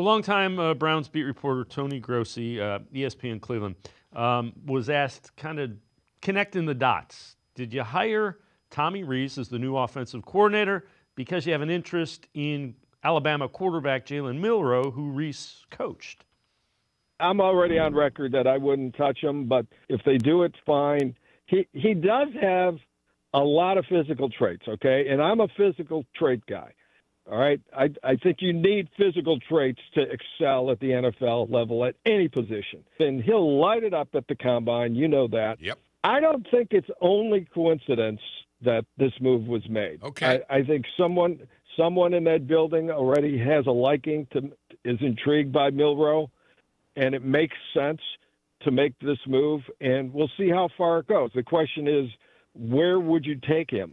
A longtime Browns beat reporter Tony Grossi, ESPN Cleveland, was asked kind of connecting the dots. Did you hire Tommy Rees as the new offensive coordinator because you have an interest in Alabama quarterback Jalen Milroe, who Rees coached? I'm already on record that I wouldn't touch him, but if they do it, fine. He does have a lot of physical traits, okay? And I'm a physical trait guy. All right. I think you need physical traits to excel at the NFL level at any position. And he'll light it up at the combine. You know that. Yep. I don't think it's only coincidence that this move was made. Okay. I think someone in that building already has a liking is intrigued by Milroe, and it makes sense to make this move. And we'll see how far it goes. The question is, where would you take him?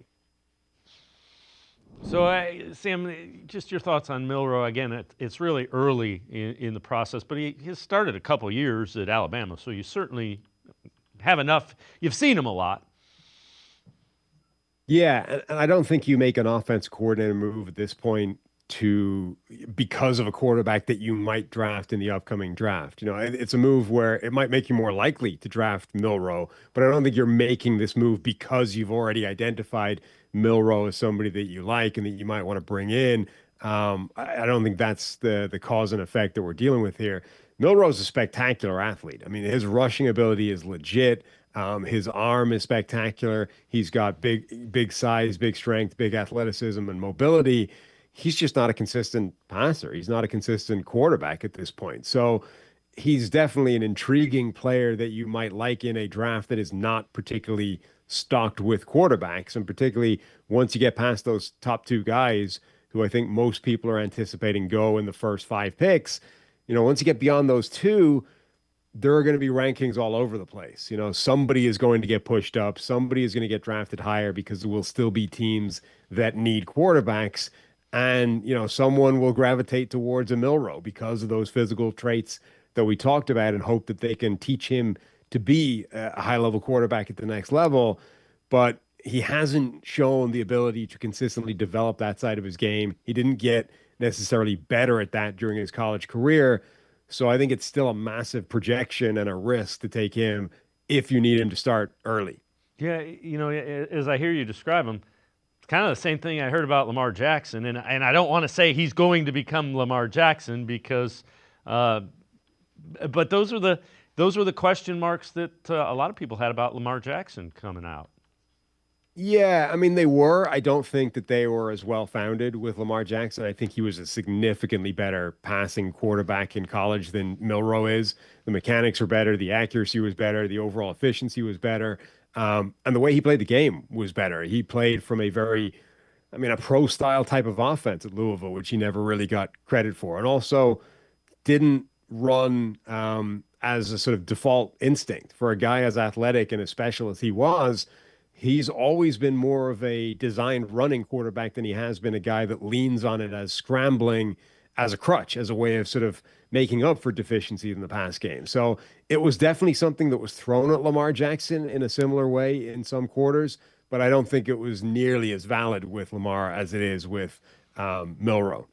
So, Sam, just your thoughts on Milroe. Again, it's really early in the process, but he has started a couple years at Alabama, so you certainly have enough. You've seen him a lot. Yeah, and I don't think you make an offense coordinator move at this point because of a quarterback that you might draft in the upcoming draft. You know, it's a move where it might make you more likely to draft Milroe, but I don't think you're making this move because you've already identified Milroe as somebody that you like and that you might want to bring in. I don't think that's the cause and effect that we're dealing with here. Milroe's a spectacular athlete. I mean, his rushing ability is legit. His arm is spectacular. He's got big size, big strength, big athleticism, and mobility. He's just not a consistent passer. He's not a consistent quarterback at this point. So he's definitely an intriguing player that you might like in a draft that is not particularly stocked with quarterbacks. And particularly once you get past those top two guys, who I think most people are anticipating go in the first 5 picks, you know, once you get beyond those two, there are going to be rankings all over the place. You know, somebody is going to get pushed up. Somebody is going to get drafted higher because there will still be teams that need quarterbacks. And, you know, someone will gravitate towards a Milroe because of those physical traits that we talked about and hope that they can teach him to be a high-level quarterback at the next level. But he hasn't shown the ability to consistently develop that side of his game. He didn't get necessarily better at that during his college career. So I think it's still a massive projection and a risk to take him if you need him to start early. Yeah, you know, as I hear you describe him, it's kind of the same thing I heard about Lamar Jackson, and I don't want to say he's going to become Lamar Jackson because, but those were the question marks that a lot of people had about Lamar Jackson coming out. Yeah, I mean, they were. I don't think that they were as well founded with Lamar Jackson. I think he was a significantly better passing quarterback in college than Milroe is. The mechanics were better, the accuracy was better, the overall efficiency was better, and the way he played the game was better. He played from a pro-style type of offense at Louisville, which he never really got credit for, and also didn't run as a sort of default instinct for a guy as athletic and as special as he was. He's always been more of a designed running quarterback than he has been a guy that leans on it as scrambling as a crutch, as a way of sort of making up for deficiency in the past game. So it was definitely something that was thrown at Lamar Jackson in a similar way in some quarters, but I don't think it was nearly as valid with Lamar as it is with Milroe.